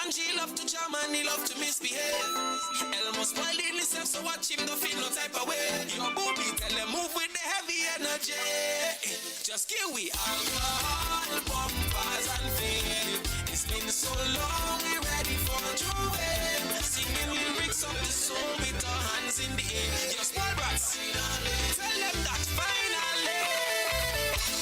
Kalanji love to jam and he love to misbehave. Elmo spoiled in himself, so watch him, don't feel no type of way. Your booby tell him move with the heavy energy. Just give we alcohol, bumpers and fame. It's been so long, we ready for a true wave. Singing lyrics of the soul with our hands in the air. Your spoil brats, tell them that finally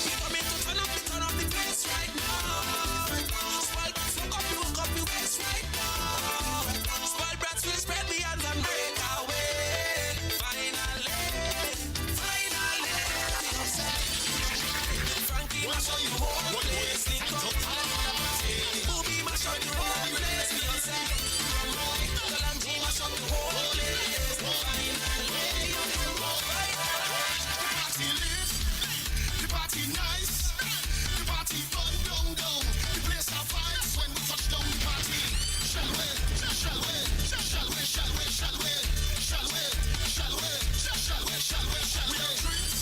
we coming to turn up the place right now. Spoil brats, hook up your waist right now. Spoil brats will spread the hands and break away. Finally. Frankie, mash on your whole place. Link up, Booby, mash on your whole place. Beyonce, Kalanji, mash on your whole place. Finally. The party lit, the party nice, the party fun down. The place have vibes when we touch down the party. Shall we? We have drinks,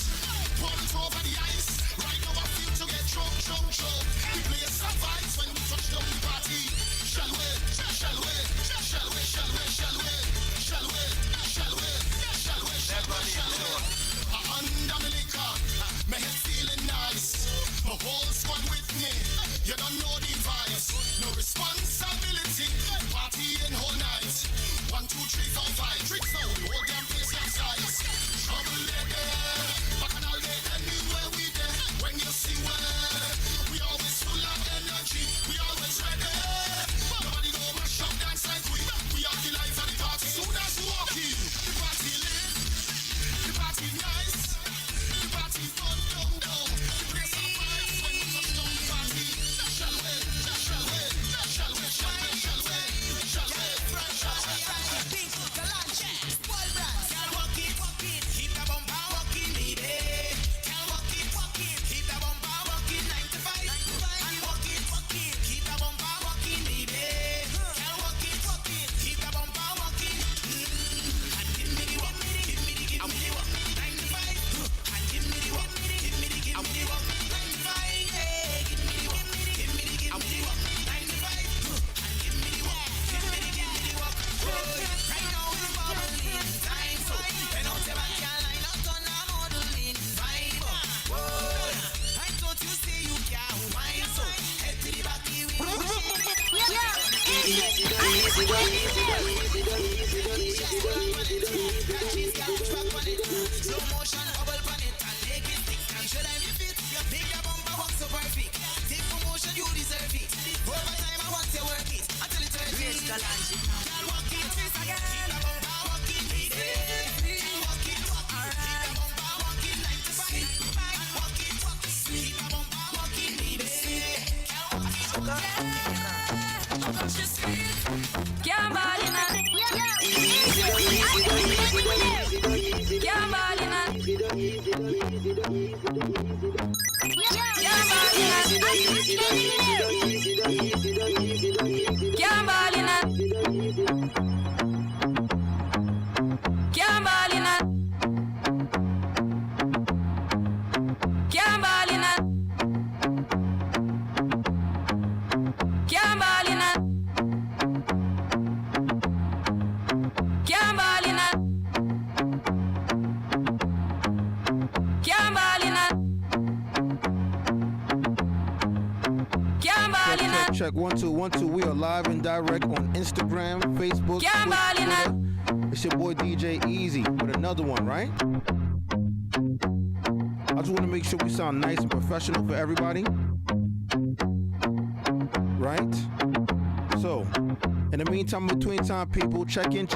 pouring over the ice. Right now I feel to get drunk. The place have vibes when we touch down the party. Shall we? Under me liquor, my head feeling nice. My whole squad with me, you don't know the vibes. No responsibility, partying whole night. 1, 2, 3, 4, 5, drinks now, the whole damn place capsize. Trouble lady, bacchanal day, anywhere we there. When you see where, we always full of energy, we always ready. Nobody go mash up dance like we are the life of the party. Soon as we walk in, the party lit, the party nice, the party fun down. The place of vibes when we touch down the party. Shall we? Spoil brats, can walk it, keep the bumper walking, baby. Can walk it, keep the bumper walking, 9 to 5. And walk it, keep the bumper walking, baby. Can walk it, keep the bumper walking. And give me the walk, give me the walk, 9 to 5. And give me the walk, give me the walk, 9 to 5. Hey, give me the walk, give me the walk, 9 to 5. And give me the walk, give me the walk. Right now it's bubbling time, so when out the back can line up on a modeling vibe. I thought you say you can't wine, so head to the back here with slow motion bubble on it and make it stick. And should I lift it? Your bigger bumper walks so perfect. Take promotion, you deserve it. Over time I want to work it until it turns it. Can't walk it again. Keep the bumper walking, baby. Can't walk it, keep the bumper walking, 9 to 5. And walk it, keep the bumper walking, baby. Can't walk it, don't you see it? Can't ball in a Can't ball in a Can't ball in a Can't ball in a Can't ball in a Can't ball in a Can't ball in a Can't ball in a Can't ball in a Check 1 2 1 2. We are live and direct on Instagram, Facebook, Can't ball in a Twitter. It's your boy DJ Easy with another one, right? I just want to make sure we sound nice and professional for everybody. Right? So, in the meantime, between time, people, check in.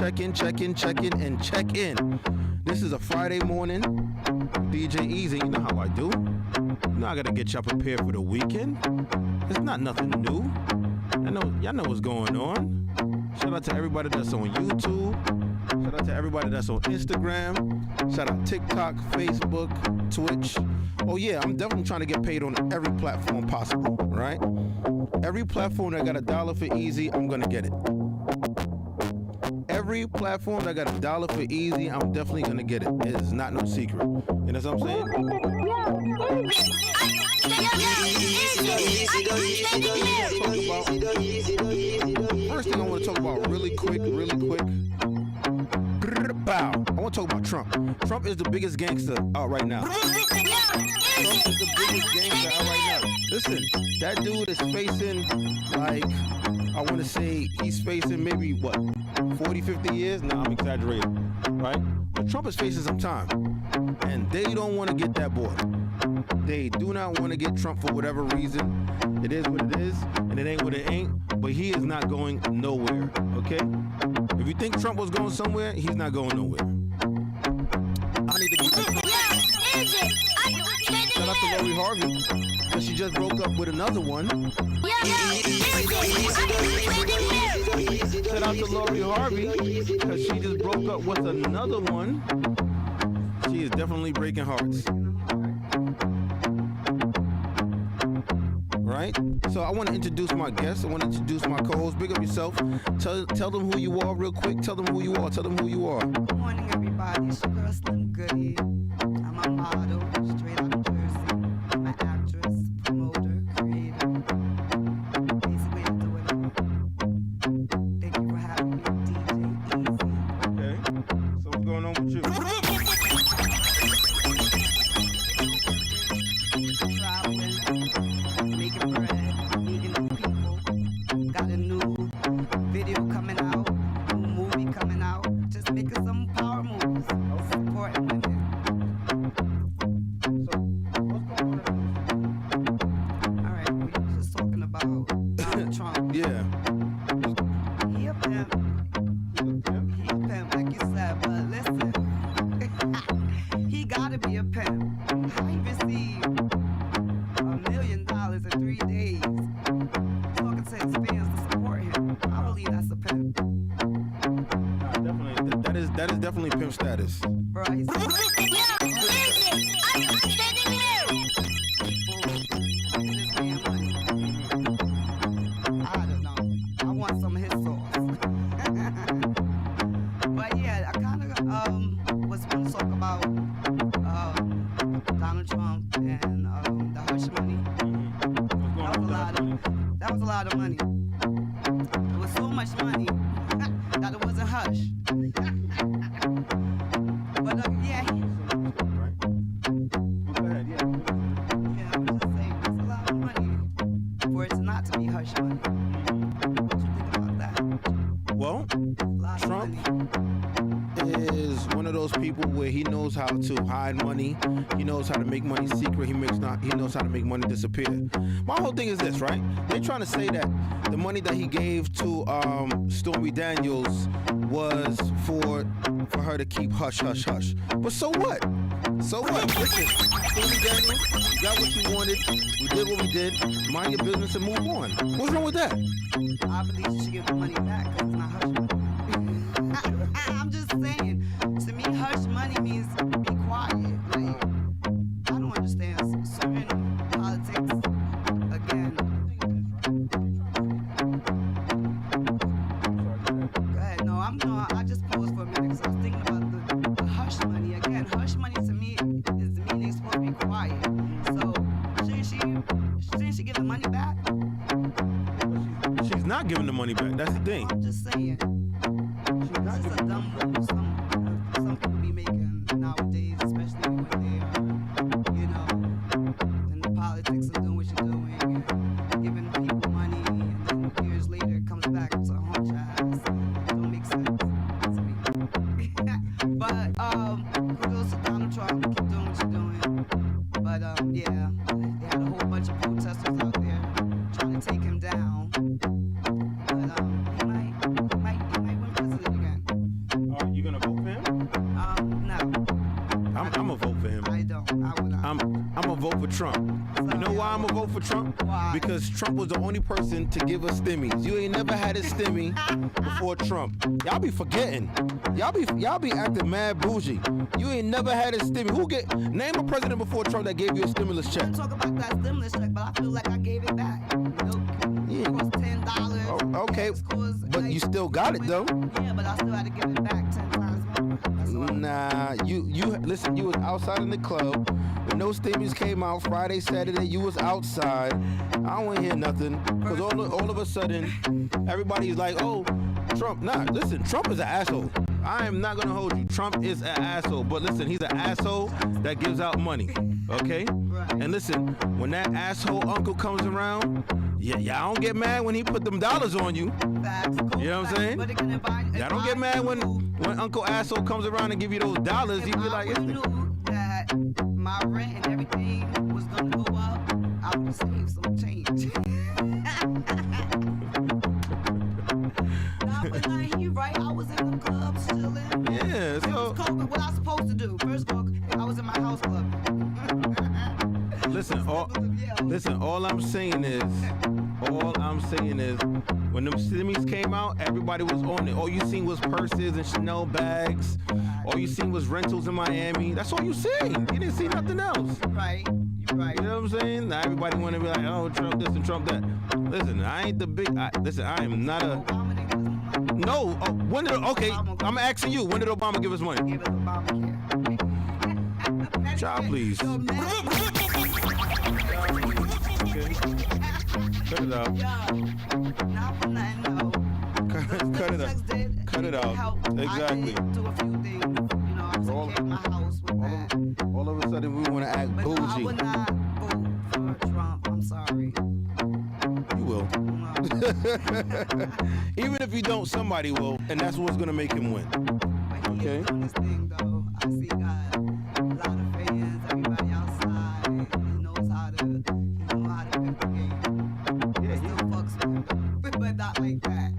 This is a Friday morning. DJ Easy, you know how I do. You know I gotta get y'all prepared for the weekend. It's not nothing new. Y'all know what's going on. Shout out to everybody that's on YouTube. Shout out to everybody that's on Instagram. Shout out TikTok, Facebook, Twitch. Oh yeah, I'm definitely trying to get paid on every platform possible, right? Every platform that got $1 for Easy, I'm gonna get it. Every platform that got $1 for Easy, I'm definitely gonna get it. It is not no secret. You know what I'm saying? last thing I want to talk about really quick. Bow. I want to talk about Trump. Trump is the biggest gangster out right now. Trump is the biggest gangster out right now. Listen, that dude is facing, like, I want to say he's facing maybe, what, 40, 50 years? Nah, I'm exaggerating, right? But Trump is facing some time, and they don't want to get that boy. They do not want to get Trump for whatever reason. It is what it is, and it ain't what it ain't, but he is not going nowhere, okay? If you think Trump was going somewhere, he's not going nowhere. I need to get Trump. Shout out to Lori Harvey, because she just broke up with another one. Shout out to Lori Harvey, because she just broke up with another one. She is definitely breaking hearts. Right? So I want to introduce my guests. I want to introduce my co-host. Big up yourself. Tell them who you are real quick. Tell them who you are. Good morning, everybody. It's your girl Slim Goody. I'm a model, straight out of Jersey. I'm an actress, promoter, creator. Basically, I do it all. Thank you for having me, DJ Easy. Okay. So what's going on with you? Traveling, making bread, meeting new people. Got a new video coming out, new movie coming out. Just making some power moves, supporting women. So what's going on? All right, we were just talking about Donald Trump. Yeah. He a pimp. He a pimp, like you said. But listen, he gotta be a pimp. How he received $1 million in 3 days, talking to his fans to support him. I believe that's a pimp. Nah, definitely. That is definitely pimp status. Bro, he's I don't know. I want some of his sauce. But yeah, I kind of was going to talk about Donald Trump and the hush money. That was a lot of money. It was so much money that it wasn't hush. But yeah, Go ahead, yeah. yeah, I'm just saying, it's a lot of money for it not to be hush money. What you think about that? Well, A lot of Trump money. is one of those people where he knows how to hide money. He knows how to make money secret. He knows how to make money disappear. My whole thing is this, right? They're trying to say that the money that he gave to Stormy Daniels was for her to keep hush, hush, hush. But so what? So what? Listen, Stormy Daniels, you got what you wanted. We did what we did. Mind your business and move on. What's wrong with that? I believe you should give the money back because it's not hush money. I'm just saying, to me, hush money means be quiet. Like, I don't understand certain politics. Again, go ahead. No, I just paused for a minute because I was thinking about the hush money. Again, hush money to me is the meaning it's supposed to be quiet. So, shouldn't she give the money back? She's not giving the money back. That's the thing. I'm just saying. This is a dumb move some people be making nowadays, especially when they are, you know, in the politics of doing what you're doing and giving people money, and then years later it comes back to haunt your ass. It don't make sense to me. But kudos to Donald Trump. Keep doing what you're doing. But yeah, they had a whole bunch of protesters out there trying to take him down. But he might win president again. Are you gonna vote for him? No. I'm gonna vote for him. I don't. I would not. I'm gonna vote for Trump. You know why I'm gonna vote for Trump? Why? Because Trump was the only person to give us stimmies. You ain't never had a stimmy before Trump. Y'all be forgetting. Y'all be acting mad bougie. You ain't never had a stimmy. Name a president before Trump that gave you a stimulus check. Talk about that stimulus check, but I feel like I gave it back. Milk cost $10. Oh, okay, eggs cost, but you still got it though. Yeah, but I still had to give it back 10 times more. That's all. Nah, you listen. You was outside in the club when those stimmies came out Friday, Saturday, you was outside. I don't want to hear nothing. Because all of a sudden, everybody's like, oh, Trump. Nah, listen, Trump is an asshole. I am not going to hold you. Trump is an asshole. But listen, he's an asshole that gives out money. Okay? Right. And listen, when that asshole uncle comes around, yeah, y'all don't get mad when he put them dollars on you. Facts. You know what I'm saying? But again, Y'all don't get mad when Uncle Asshole comes around and give you those dollars. He be like, if I knew that my rent and everything was gonna go up, I would have saved some change. Nah, but nah, he right. I was in the clubs chilling. yeah, It so was COVID. What I supposed to do? First of all, I was in my house club. listen, all I'm saying is, when them stimmies came out, everybody was on it. All you seen was purses and Chanel bags. All you seen was rentals in Miami. That's all you seen. You didn't see nothing else. Right. You're right. You know what I'm saying? Now everybody want to be like, oh, Trump this and Trump that. Listen, I ain't the big. I am not a. Obama didn't give us no money. No. When did? Okay, I'm asking you. When did Obama give us money? Give us Obamacare. Child, please. So now, Okay. Cut it out. not for nothing, no. Cut it out. Sex did Cut it out. help. Exactly. I did do a few things. You know, I took care of my house with that. All of a sudden, we want to act But no, I bougie. would not vote for Trump. I'm sorry. You will. No. Even if you don't, somebody will, and that's what's gonna make him win. But he Okay. is doing this thing, though. I see he got a lot of fans. Everybody outside. He knows how to pimp the game. Yeah, Still fucks with him, though. But not like that.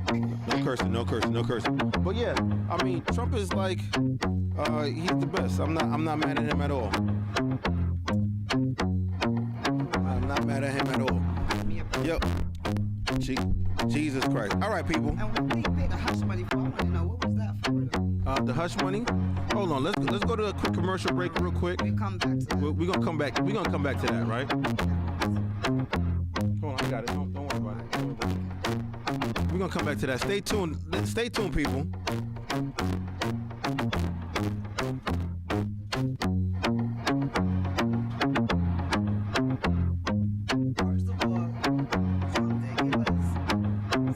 no cursing. But yeah, I mean, Trump is like, he's the best. I'm not mad at him at all. I'm not mad at him at all. Me a brother. Yep. Jesus Christ. All right, people. And what did he pay the hush money for? I want to know, what was that for? The hush money. Hold on. Let's go to a quick commercial break real quick. We come back to that. We're gonna come back. We're gonna come back to that, right? Hold on, I got it. Don't worry about it. We're gonna come back to that. Stay tuned. Stay tuned, people. First of all, Trump did give us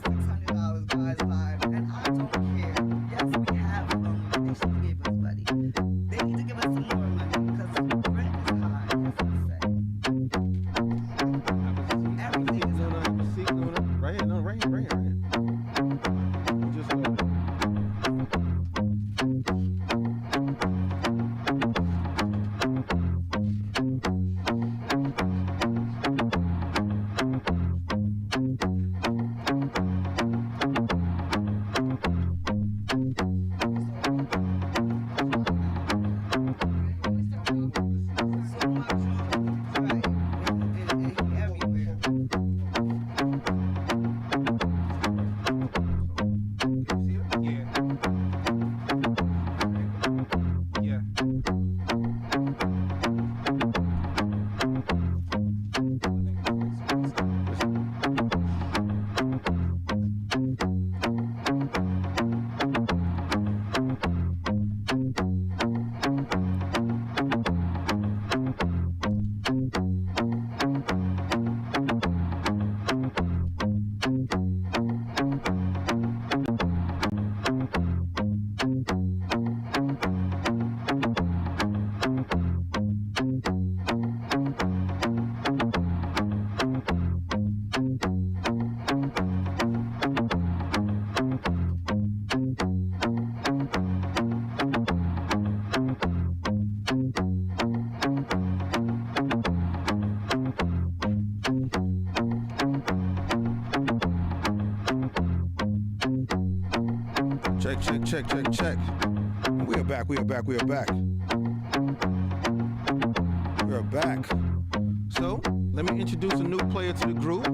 $600 guys live, and I don't care. Yes, we have they should give us money. They need to give us some more money because rent is high. That's what I say. Everything is high. Right here. Just So much right, and he everywhere. Check. We are back. We are back. So, let me introduce a new player to the group.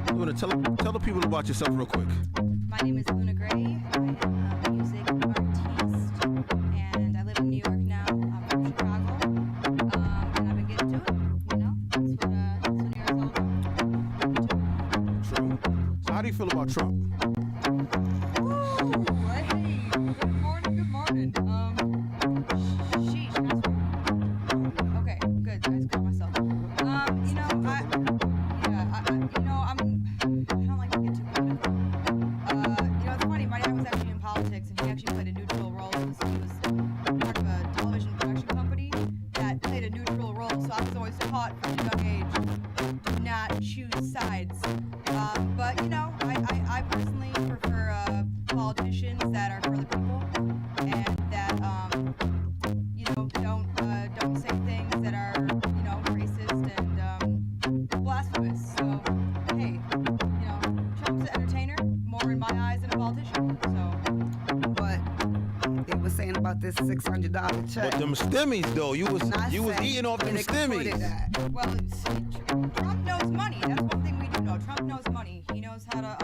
You want to tell the people about yourself real quick. My name is Luna Gray. I am a music artiste, and I live in New York now. I'm from Chicago, and I've been getting to it. You know, that's what New York's all about. True. So, how do you feel about Trump? Woo! Hey, good morning. But you know, I personally prefer politicians that are for the people and that you know don't say things that are you know racist and blasphemous. So hey, you know, Trump's an entertainer more in my eyes than a politician. So. But they were saying about this $600 check. But them stimmies though, you was Not eating off them where they could put it stimmies. at. Well, Trump knows money. That's one thing we do know. Trump knows money. He knows how to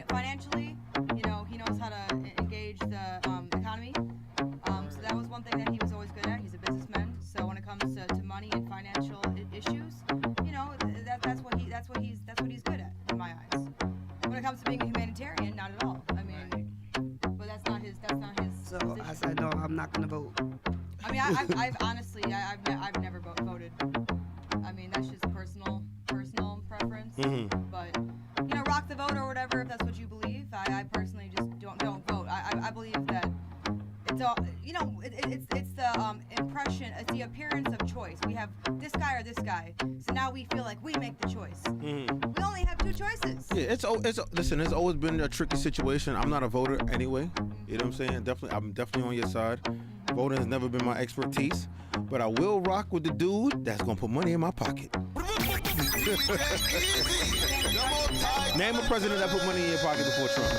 financially, you know, he knows how to engage the economy. So that was one thing that he was always good at. He's a businessman. So when it comes to money and financial issues, you know, that's what he's good at in my eyes. When it comes to being a humanitarian, not at all. I mean, but that's not his. So position. I said, no, I'm not going to vote. I mean, I've honestly, I've never voted. I mean, that's just personal preference. But you know, rock the vote or whatever if that's what you believe. I personally just don't vote. I believe that it's all, you know, it's the impression, it's the appearance of choice. We have this guy or this guy, so now we feel like we make the choice. We only have two choices. Yeah, listen, it's always been a tricky situation. I'm not a voter anyway. You know what I'm saying? I'm definitely on your side. Voting has never been my expertise, but I will rock with the dude that's gonna put money in my pocket. Name a president that put money in your pocket before Trump.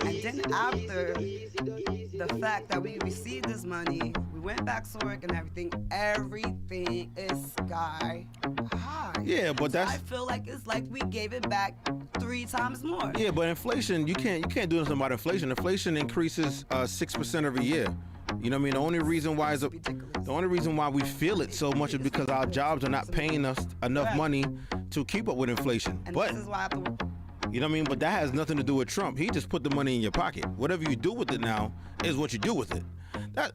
And then after the fact that we received this money, we went back to work and everything is sky high. Yeah, but I feel like it's like we gave it back 3 times more. Yeah, but inflation, you can't do nothing about inflation. Inflation increases 6% every year. You know what I mean? The only reason why we feel it so much is because our jobs are not paying us enough money to keep up with inflation. And But this is why I have to work. you know what I mean? But that has nothing to do with Trump. He just put the money in your pocket. Whatever you do with it now is what you do with it.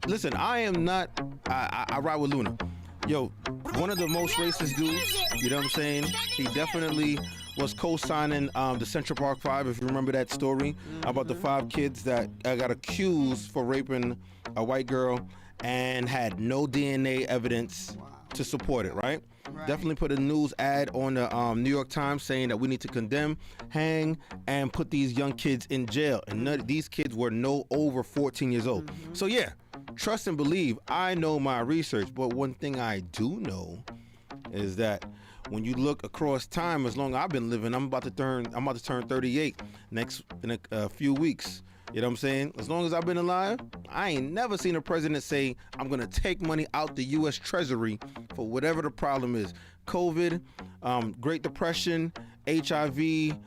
Listen, I am not. I ride with Luna. Yo, one of the most racist dudes. You know what I'm saying? He definitely was co-signing the Central Park 5. If you remember that story about the 5 kids that got accused for raping a white girl and had no DNA evidence to support it, right? Definitely put a news ad on the New York Times saying that we need to condemn, hang, and put these young kids in jail. And these kids were no over 14 years old. So yeah, trust and believe. I know my research, but one thing I do know is that when you look across time, as long as I've been living, I'm about to turn 38 in a few weeks. You know what I'm saying? As long as I've been alive, I ain't never seen a president say, I'm going to take money out the U.S. Treasury for whatever the problem is. COVID, Great Depression, HIV,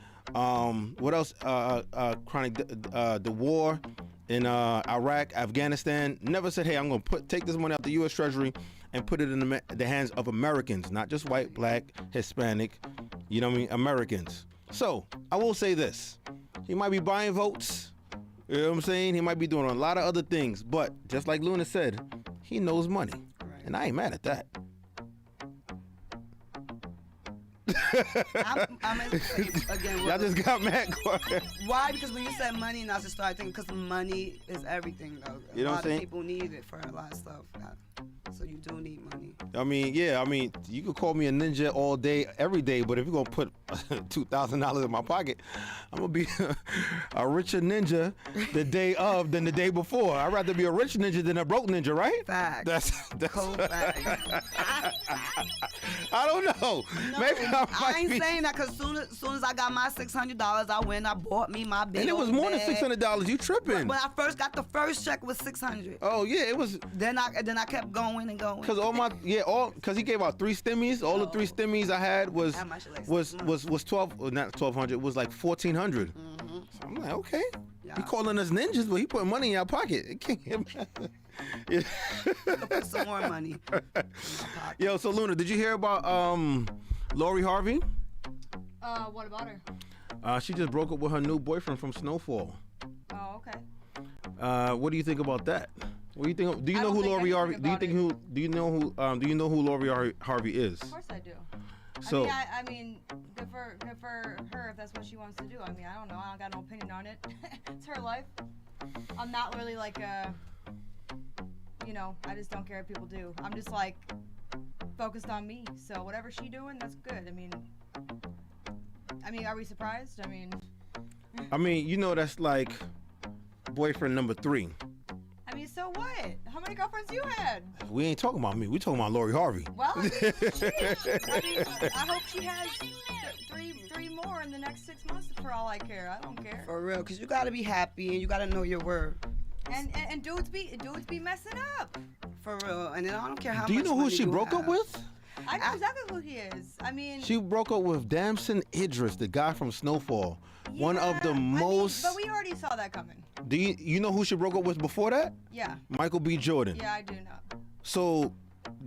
what else? The war in Iraq, Afghanistan. Never said, hey, I'm going to take this money out the U.S. Treasury and put it in the hands of Americans, not just white, black, Hispanic, you know what I mean, Americans. So I will say this. He might be buying votes. You know what I'm saying? He might be doing a lot of other things, but just like Luna said, he knows money. Right. And I ain't mad at that. Again, y'all just got mad. Why? Because when you said money, and I just started thinking, because money is everything, though. You know what I'm saying? A lot of people need it for a lot of stuff. So you do need money. I mean, yeah, you could call me a ninja all day, every day, but if you're going to put $2,000 in my pocket, I'm going to be a richer ninja the day of than the day before. I'd rather be a rich ninja than a broke ninja, right? Fact. That's cold fact. I don't know. No, Maybe I ain't saying that because soon as I got my $600, I went, I bought me my big and it was old more bag. than $600. You tripping? When I first got the first check was $600. Oh yeah, it was. Then I kept going and going. Because because he gave out 3 stimmies. All the 3 stimmies I had was 12, not 1,200. It was like 1,400. So I'm like, okay. Yeah. He calling us ninjas, but he putting money in our pocket. It can't get yeah. Put some more money. Yo, so Luna, did you hear about Lori Harvey? What about her? She just broke up with her new boyfriend from Snowfall. Oh, okay. What do you think about that? What do you think? Do you know who Lori Harvey? Do you know who Lori Harvey is? Of course I do. So I mean, good for her if that's what she wants to do. I mean, I don't know. I don't got no opinion on it. It's her life. I'm not really like I just don't care what people do. I'm just like, focused on me. So whatever she doing, that's good. I mean, are we surprised? I mean, you know, that's like boyfriend number 3. I mean, so what? How many girlfriends you had? We ain't talking about me. We talking about Lori Harvey. Well, I hope she has three more in the next 6 months for all I care. I don't care. For real, because you got to be happy and you got to know your worth. And dudes be messing up. For real. And then I don't care how much Do you know who money she you broke up have. with? I know exactly who he is. I mean, She broke up with Damson Idris, the guy from Snowfall. One of the most. but we already saw that coming. Do you know who she broke up with before that? Yeah. Michael B. Jordan. Yeah, I do know. So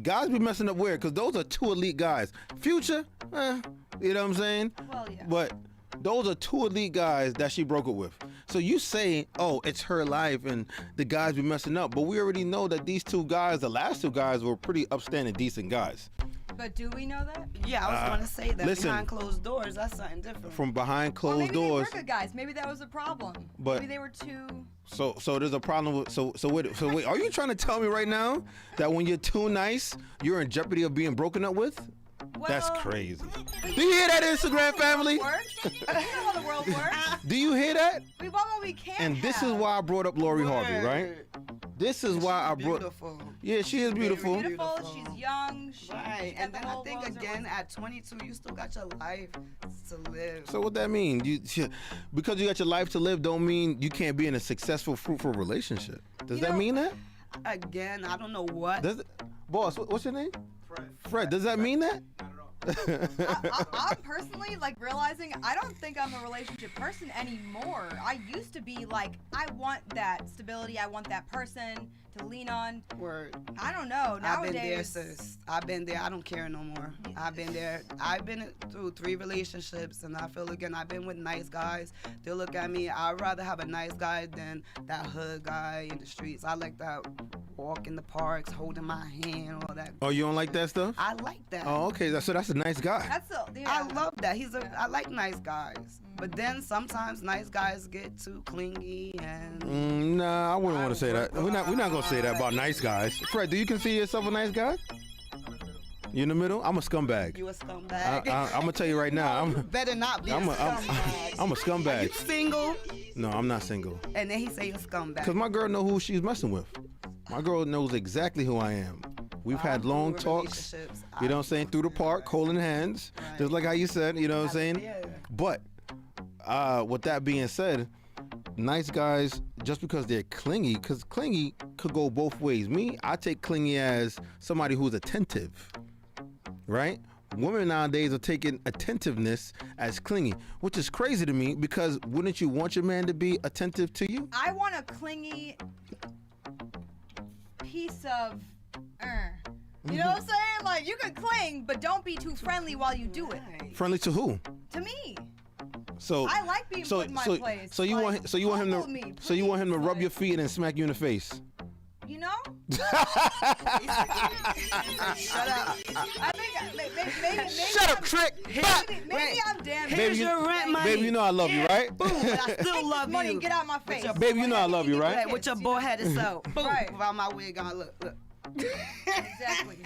guys be messing up weird because those are 2 elite guys. Future, you know what I'm saying? Well, yeah. But those are 2 elite guys that she broke up with. So you say, oh, it's her life and the guys be messing up. But we already know that these 2 guys, the last 2 guys, were pretty upstanding, decent guys. But do we know that? Yeah, I was going to say that. listen. Behind closed doors, that's something different. From behind Well, closed maybe doors. they were good guys. Maybe that was a problem. But- maybe they were too. So there's a problem with so wait, are you trying to tell me right now that when you're too nice, you're in jeopardy of being broken up with? Well, That's crazy. Do you hear that, Instagram family? Works. You know how the world works. Do you hear that? We want what we can. And this is why I brought up Lori Harvey, right? This is why I brought. Beautiful. Yeah, she is beautiful. beautiful. She's young. Right, she got and the then I whole think world's again her at 22, you still got your life to live. So what that mean? Because you got your life to live, don't mean you can't be in a successful, fruitful relationship. Does You that know- mean that? Again, I don't know what. Does it, boss? What's your name? Fred. Does that mean that? I'm personally like realizing I don't think I'm a relationship person anymore. I used to be like, I want that stability. I want that person to lean on. Word. I don't know. I've been there, Nowadays, sis. I've been there. I don't care no more. I've been there. I've been through 3 relationships, and I feel again, I've been with nice guys. They look at me. I'd rather have a nice guy than that hood guy in the streets. I like that walk in the parks, holding my hand, all that. Oh, you don't like that stuff? I like that. Oh, okay. So that's a nice guy. that's the yeah. I love that. I like nice guys. But then sometimes nice guys get too clingy and Nah, I wouldn't want to say that. We're not gonna say that about nice guys. Fred, do you consider yourself a nice guy? You in the middle? I'm a scumbag. you a scumbag. I'm gonna tell you right now. You better not be a scumbag. I'm a You scumbag. single? No, I'm not single. And then he say you're a scumbag. Cause my girl know who she's messing with. My girl knows exactly who I am. We've had long Through talks. relationships. You know what I'm saying? Through the park, holding hands, Right. just like how you said. You know what I'm saying? Yeah. But with that being said, nice guys, just because they're clingy, because clingy could go both ways. Me, I take clingy as somebody who's attentive, right? Women nowadays are taking attentiveness as clingy, which is crazy to me because wouldn't you want your man to be attentive to you? I want a clingy piece of. You know what I'm saying? Like you can cling, but don't be too friendly while you do it. Friendly to who? To me, So I like being put in my place. So you Like, want him humble to me, so you want him to please, rub your like, feet and smack you in the face. You know? Shut up. I think maybe Shut up, trick. maybe I'm damn. Here's you- your rent money. Baby, you know I love you, right? Boom, but I still love money, you. get out my face. Baby, you know I love you, right? Hey, with your bullheaded self. Boom. Right. Without my wig on. Look. Exactly.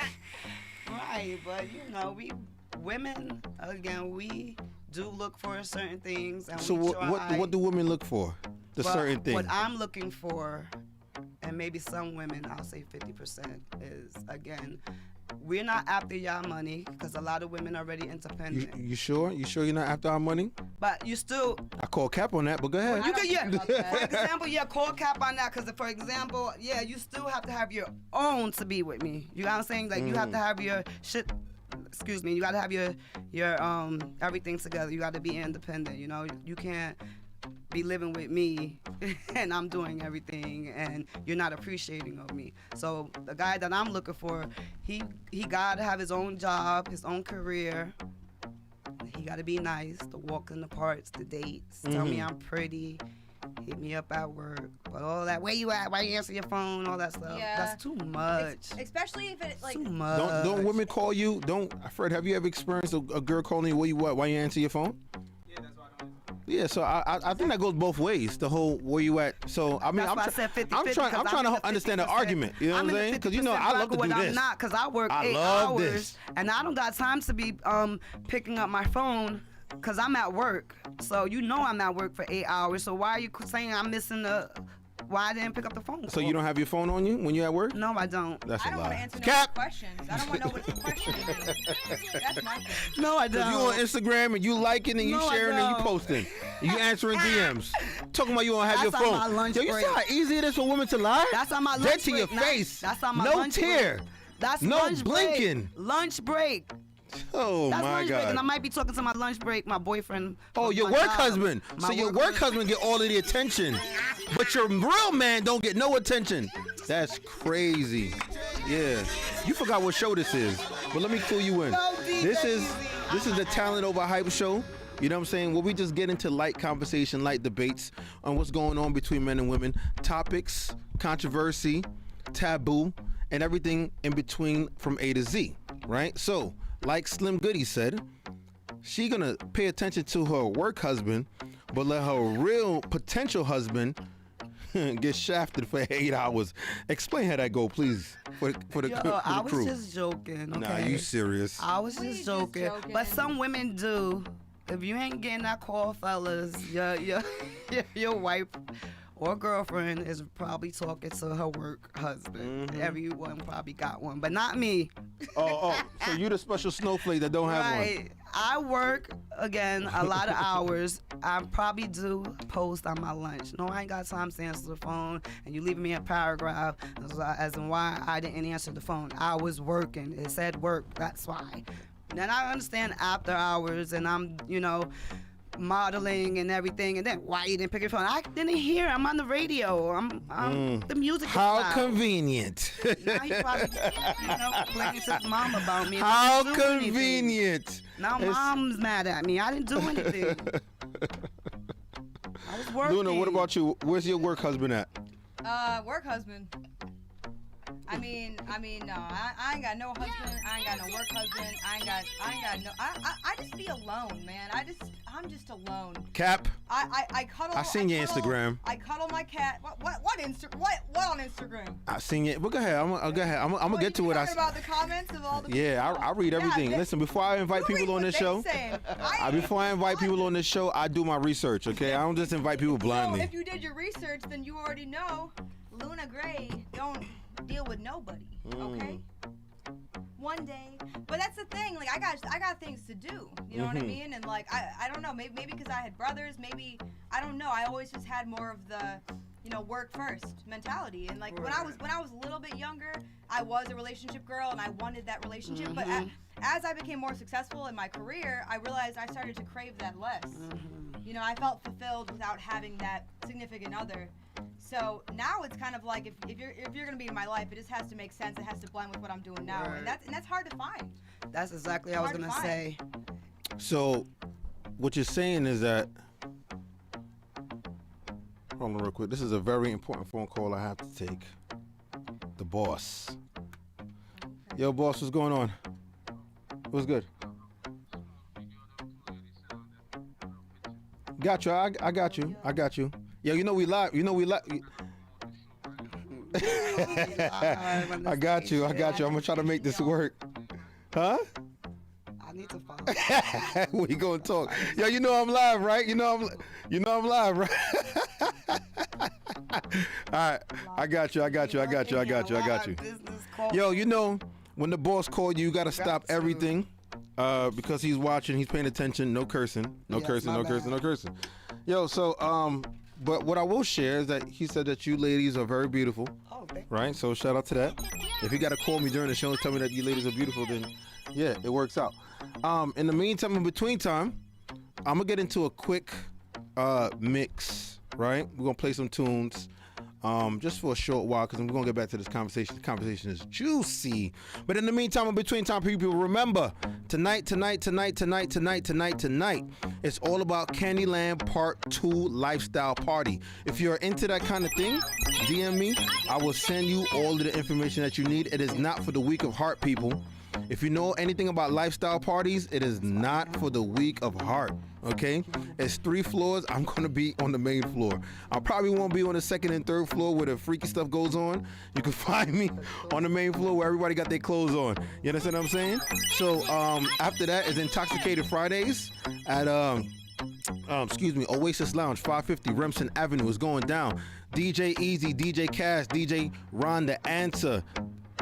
Right, but you know, we women again, we do look for certain things, and So we what try. do women look for? The But certain thing. What I'm looking for, and maybe some women, I'll say 50%, is again, we're not after y'all money because a lot of women are already independent. You sure? You sure you're not after our money? But you still, I call cap on that, but go ahead. you don't could, yeah. care about that. For example, yeah, call cap on that because, for example, yeah, you still have to have your own to be with me. You know what I'm saying? Like you have to have your shit. Excuse me. You got to have your everything together. You got to be independent. You know, you can't be living with me and I'm doing everything and you're not appreciating of me. So the guy that I'm looking for, he got to have his own job, his own career. He got to be nice, the walk in the parks, the dates, tell me I'm pretty, hit me up at work, but all that, where you at, why you answer your phone, all that stuff, Yeah. that's too much. Especially if it like. Too much. Don't women call you? Fred, have you ever experienced a girl calling you where you at? Why you answer your phone? Yeah, so I think that goes both ways. The whole where you at. So I mean, That's why I said 50-50, I'm trying 'cause I'm to in the understand the 50%. argument. You know what I'm saying? Because you know I love to do I'm this. not, because I work I 8 love hours, this. and I don't got time to be picking up my phone because I'm at work. So you know I'm at work for 8 hours. So why are you saying I'm missing the? Why I didn't pick up the phone? So you don't have your phone on you when you're at work? No, I don't. That's I a don't want to lie. answer no Cap. questions. I don't want to know what the question is. That's my thing. No, I Cause don't. you on Instagram and you liking and you No, I sharing and you don't. posting. You answering DMs. Talking about you don't have That's your on phone. my lunch Yo, you break. see how easy it is for women to lie? That's on my lunch Dead to break. your face. That's on my no lunch tear. break. That's No lunch blinking. Break. Lunch break. Oh That's my lunch break, and I God. might be talking to my lunch break, my boyfriend. Oh, from your my work job. husband. My So your work husband get all of the attention, but your real man don't get no attention. That's crazy. Yeah. You forgot what show this is, but let me clue you in. No, DJ This is the Talent Over Hype show. You know what I'm saying? Where we just get into light conversation, light debates on what's going on between men and women, topics, controversy, taboo, and everything in between from A to Z, right? So, like Slim Goody said, she gonna pay attention to her work husband, but let her real potential husband get shafted for 8 hours. Explain how that go, please, for the, Yo, for the I was crew. just joking. Okay? Nah, you serious? I was We just just joking. joking. But some women do. If you ain't getting that call, fellas, your wife or girlfriend is probably talking to her work husband. Mm-hmm. Everyone probably got one, but not me. Oh, so you the special snowflake that don't have one. Right. I work, again, a lot of hours. I probably do post on my lunch. No, I ain't got time to answer the phone, and you leaving me a paragraph as in why I didn't answer the phone. I was working. It said work. That's why. Then I understand after hours, and I'm, modeling and everything, and then why you didn't pick your phone? I didn't hear. I'm on the radio. I'm the music. is How loud. convenient. Now he probably, playing to his mom about me. and I How didn't do anything. convenient. Now It's- mom's mad at me. I didn't do anything. I was working. Luna, what about you? Where's your work husband at? Work husband. I mean, no. I ain't got no husband. I ain't got no work husband. I ain't got no. I just be alone, man. I'm just alone. Cap. I cuddle. I seen your cuddle- Instagram. I cuddle my cat. What on Instagram? I seen it. But go ahead. I'm gonna get to you it. talking about the comments of all the Yeah, people? I read everything. Yeah, Listen, before I invite you read people on what this they show, saying. before I invite people on this show, I do my research. Okay, I don't just invite people So blindly. if you did your research, then you already know Luna Gray don't deal with nobody. Okay. One day, but that's the thing. Like I got things to do. You know what I mean? And like I don't know. Maybe because I had brothers. Maybe I don't know. I always just had more of the work first mentality. And like when I was a little bit younger, I was a relationship girl and I wanted that relationship. But as I became more successful in my career, I realized I started to crave that less. I felt fulfilled without having that significant other. So now it's kind of like if you're gonna be in my life, it just has to make sense. It has to blend with what I'm doing now, Right. and that's hard to find. That's exactly what I was Hard to gonna say. So, what you're saying is that. Hold on, real quick. This is a very important phone call I have to take. The boss. Yo, boss, what's going on? What's good? Got you. I got you. I got you. Yo, we live. I got you. I'm gonna try to make this work. Huh? I need to follow. We gonna talk. Yo, I'm live, right? I'm live, right? All right. I got you. Business call. Yo, when the boss called you, you gotta stop to. everything. Because he's watching, he's paying attention. No cursing. No Yes, cursing. my No bad. cursing. No cursing. Yo, so but what I will share is that he said that you ladies are very beautiful. Oh, thank Right? So shout out to that. If you gotta call me during the show and tell me that you ladies are beautiful, then yeah, it works out. In the meantime, in between time, I'm gonna get into a quick mix, right? We're gonna play some tunes. Just for a short while, because we're gonna get back to this conversation. The conversation is juicy. But in the meantime, in between time, people, remember tonight, it's all about Kandyland Part 2 Lifestyle Party. If you're into that kind of thing, DM me. I will send you all of the information that you need. It is not for the weak of heart, people. If you know anything about lifestyle parties, it is not for the weak of heart. Okay, it's 3 floors. I'm gonna be on the main floor. I probably won't be on the 2nd and 3rd floor where the freaky stuff goes on. You can find me on the main floor where everybody got their clothes on. You understand what I'm saying? So after that is Intoxicated Fridays at Oasis Lounge, 550 Remsen Avenue. Is going down. DJ Easy, DJ Cash, DJ Ron the Answer,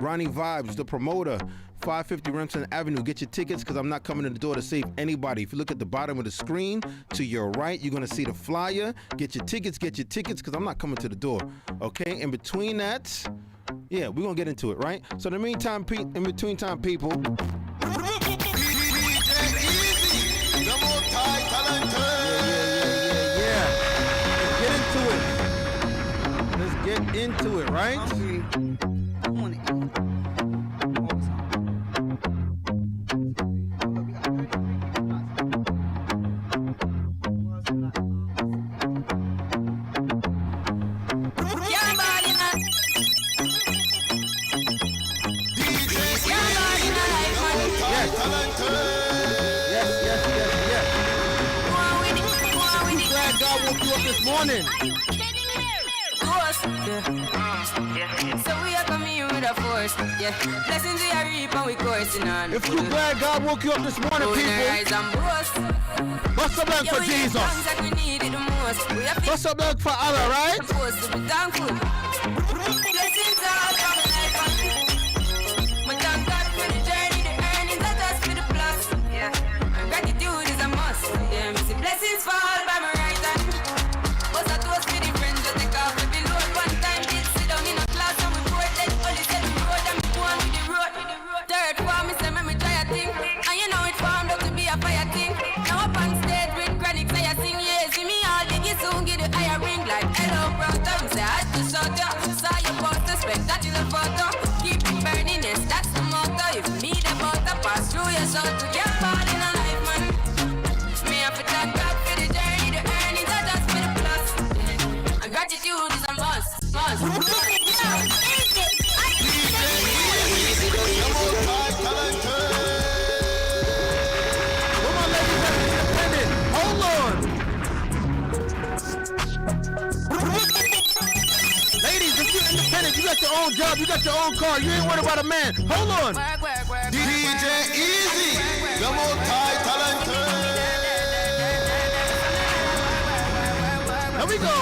Ronnie Vibes, the promoter. 550 Remsen Avenue. Get your tickets because I'm not coming to the door to save anybody. If you look at the bottom of the screen to your right, you're going to see the flyer. Get your tickets because I'm not coming to the door. Okay? In between that, yeah, we're going to get into it, right? So in between time, people. Yeah. Let's get into it, right? I want to eat. This morning. So we are coming here with a force, yeah. Blessings we are reaping, we coursing on. If you glad God woke you up this morning, people, bust up like for Jesus. Bust up like for Allah, right? Supposed to be thankful. Blessings are coming like fun. But thank God for the journey, the earnings, that us for the plus. Yeah, and gratitude is a must. Yeah, me see blessings fall by my right hand. Was a toast for the friends that take off the load. One time did sit down in a class and we wrote that only said we road and we go on with the road. Third form, me say me try a thing, and you know it formed up to be a fire thing. Now up on stage with chronic, say I sing, yeah, see me all diggy soon get the higher ring like hello brother. Me say I had to shut ya, saw your poster, spectacular photo. Keep it burning, yes, that's the motto. If me the butter pass through your soul to get fall in a life, man. Me have to thank God for the journey, the earnings, that just for the plus. And gratitude is a must. Come on, ladies, that's independent. Hold on. Ladies, if you're independent, you got your own job, you got your own car, you ain't worried about a man. Hold on. DJ Easy, the multi-talented. Here we go.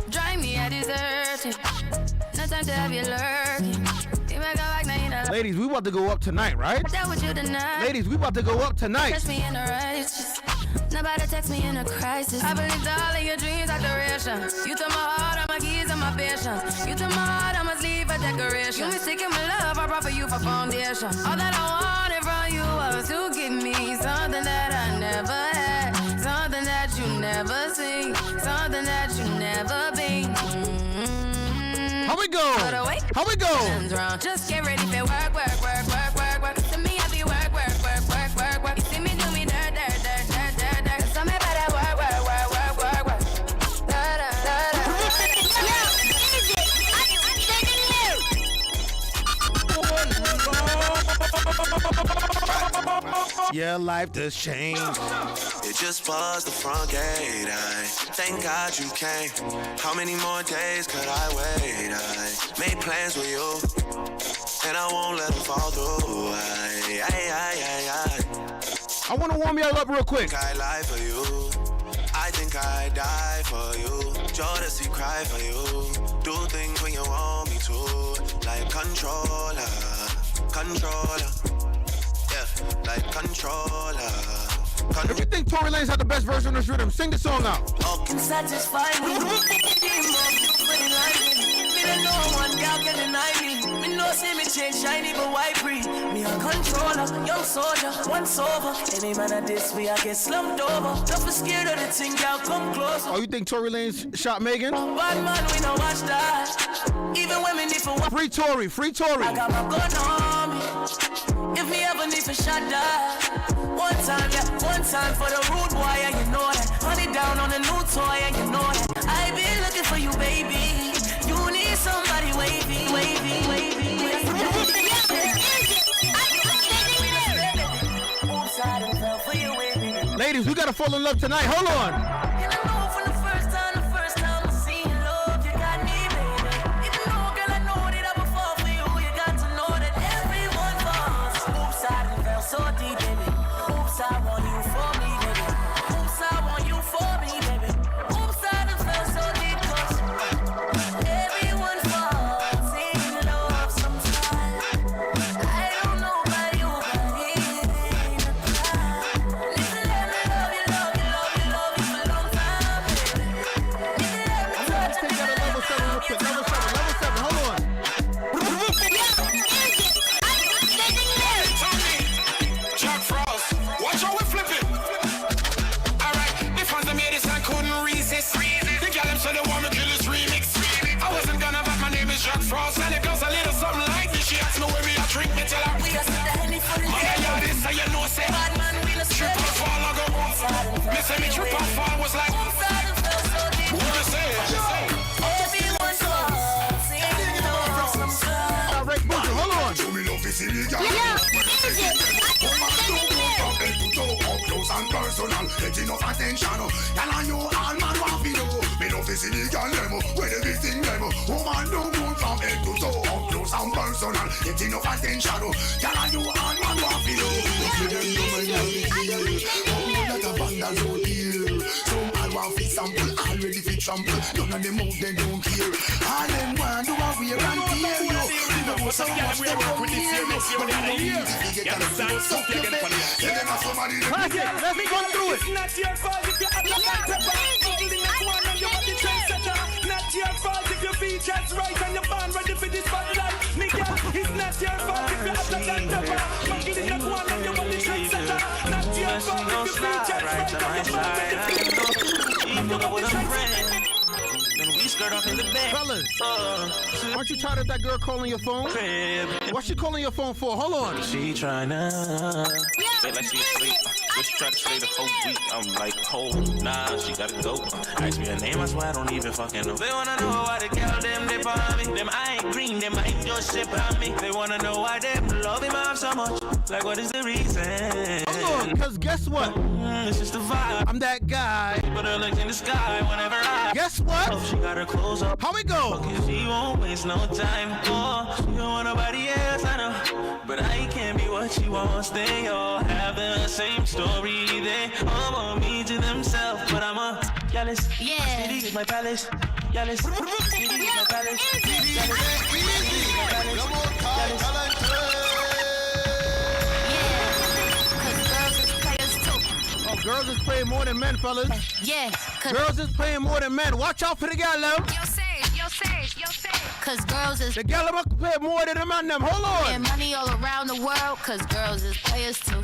Drive me a desert. No time to have you lurking. Ladies, we about to go up tonight, right? Ladies, we about to go up tonight. Touch me in the righteous. Nobody text me in a crisis. I believe all of your dreams are duration. You took my heart, all my keys, and my patience. You took my heart, I must leave a decoration. You mistaken my love, I brought for you for foundation. All that I wanted from you was to give me something that I never had, something that you never seen, something that you never been. How we go? How we go? Just get ready for work. To me, I be work. You see me do me dirt. So me better work. Yeah, life does change. It just buzzed the front gate. I thank God you came. How many more days could I wait? I made plans with you, and I won't let them fall through. I want to warm y'all up real quick. I lie for you. I think I die for you. Jodeci cry for you. Do things when you want me to, like controller. Yeah, like controller. If you think Tory Lanez had the best version of this rhythm, sing the song out. Okay. Satisfy me. Me don't know one girl can deny me. Me know see me change shiny but white free. Me a controller, young soldier, once over. Any man at this way I get slumped over. Don't be scared of the thing, girl, come closer. Oh, you think Tory Lanez shot Megan? Bad man, we don't watch that. Even when we need for Free Tory. I got my gun on me. If me ever need for shot that. One time for the rude boy, and you know that. Honey down on the new toy, and you know that. I been looking for you, baby. You need somebody wavy. ladies, we gotta fall in love tonight. Hold on. And I know from the first time I seen your love, you got me, baby. Even though, girl, I know that I would fall for you, you got to know that everyone falls. Oops, I done fell so deep, baby. Oops, I want you for me, baby. Oops, I want you for me, baby. Oops, I done fell so deep, 'cause everyone falls in love sometimes. I don't know about you, but it ain't a crime. Listen, let me love you for a long time, baby. Listen, let me touch Take you, that to level 7 real quick. Level 7. Hold on. Jack Frost, watch how we flip it. Alright, the fans that made this I couldn't resist. The gal them said they want me kill this remix. I wasn't gonna, but my name is Jack Frost. And it goes a little something like this. She asked me where me a drink, me tell her. we are set the Henny for the Mama, day. yeah, this how you know, say. Bad man, we no Trip stress. and fall, I go. Me say me trip and fall was like, Oops, I done fell so deep. what you say? Everyone falls in love sometimes. Alright, Boogie, hold on. Do me love is illegal. And personal, get enough attention. Y'all and you all man want to know. Me love is illegal demo, where everything demo. Woman don't go from head to toe, up close and personal. Get enough attention. Y'all and you all man want to know. Let them know my name is here. Oh, that a vandal road here. Some all want to sample, already fit trample. None of them out they don't care. All them want to have wear and tear you. You know so much they come here. But they don't need to get a little suck your bed. Tell them that somebody Classic, let's go through it. Not your fault if you have a bad pepper. Bubble in the corner and you want the trendsetter. Not your fault if your features right and you're born ready for this bad life. Nigga, it's not your fault if you have a bad pepper. Bubble in the corner and you want the trendsetter. Not your fault if your features right and you're born ready for this bad life. Even with a friend, then we skirt off in the bed. Fellas, aren't you tired of that girl calling your phone? What's she calling your phone for? Hold on. She tryna say like she asleep. Just try to stay the whole week. I'm like, oh, nah, she gotta go. Ask me her name, I swear I don't even fucking know. They wanna know why the girl them dip on me. Them I ain't green, them I ain't just ship on me. They wanna know why them love him off so much. Like, what is the reason? Hold on, cause guess what? It's just the vibe. I'm that guy. Put her legs in the sky whenever I. Guess what? Oh, she got her clothes up. How we go? Cause she won't waste no time. Oh, she don't want nobody else, I know. But I can't be what she wants. They all have the same story. They all want me to themselves. But I'm a jealous. Yeah. City is my palace. Jealous. City is my palace. Oh, girls is playing more than men, fellas. Yeah, Girls is playing more than men. Watch out for the gal, them. cause girls is The gal them play more than the man, them. Hold on. and money all around the world, cause girls is players too.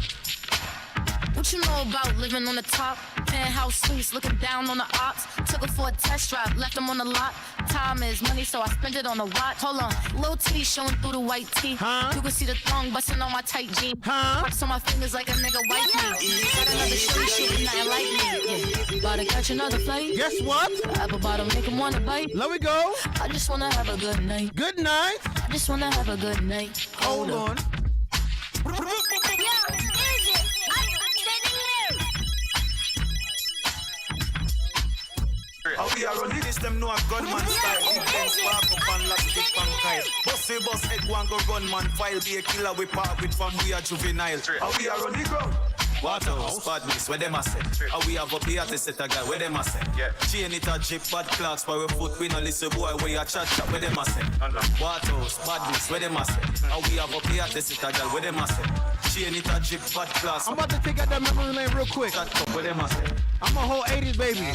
What you know about living on the top? Penthouse suites, looking down on the ops. Took her for a test drive, left them on the lot. Time is money, so I spend it on a watch. Hold on, little T showing through the white tee. Huh? You can see the thong busting on my tight jean. Huh? Marks on my fingers like a nigga wife me. Got another shorty, she ain't nothing like me. Yeah. About to catch another flight. Guess what? Apple bottom, make him wanna bite. Let me go. I just wanna have a good night. Good night. I just wanna have a good night. Hold on. How we are running this, them know a gunman style. Big Ben spark up and lock big pan kyle. Bus head one go gunman file. Be a killer we park with from we are juvenile. How we are running ground. Waterhouse, badness, where them a say. How we have up here to set a guy, where them a say. Chain it a jeep, bad clocks, by we foot, we no listen boy, where you chat, where them a say. Waterhouse, badness, where them a say. How we have up here to set a guy, where them a say. Chain it a jeep, bad clocks. I'm about to take out that memory lane real quick. Chat up, where them a say. I'm a whole 80s baby.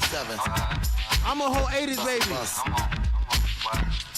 I'm a whole 80s baby.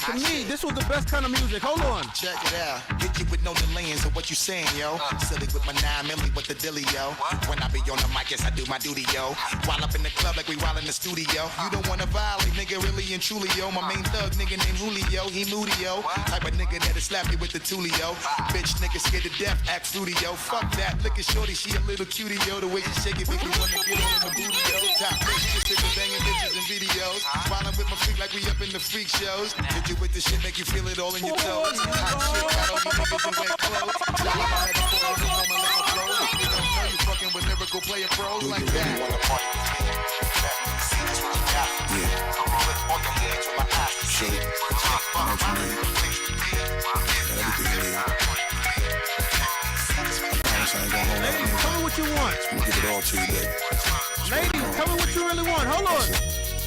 To me, this was the best kind of music. Hold on. Check it out. Hit you with no delaying, so what you saying, yo? Silly with my 9 milli with the dilly, yo. When I be on the mic, yes, I do my duty, yo. While up in the club like we while in the studio. You don't wanna violate, nigga, really and truly, yo. My main thug, nigga named Julio, he moody, yo. Type of nigga that'll slap you with the tulio. Bitch, nigga scared to death, act fruity, yo. Fuck that, look at shorty, she a little cutie, yo. The way she shake it, make me wanna get on in the booty, yo. Top bitch, just sick of banging bitches and videos. While I'm with my freak like we up in the freak shows. Hit you with the shit, make you feel it all in your toes. Hot shit, got all you niggas in wet clothes. Y'all on my head before I move on my level flow. If you don't know, you fucking with lyrical player pros like that. Ladies, tell me what you want. I'm gonna give it all to you, baby. Ladies, tell me what you really want. Hold on.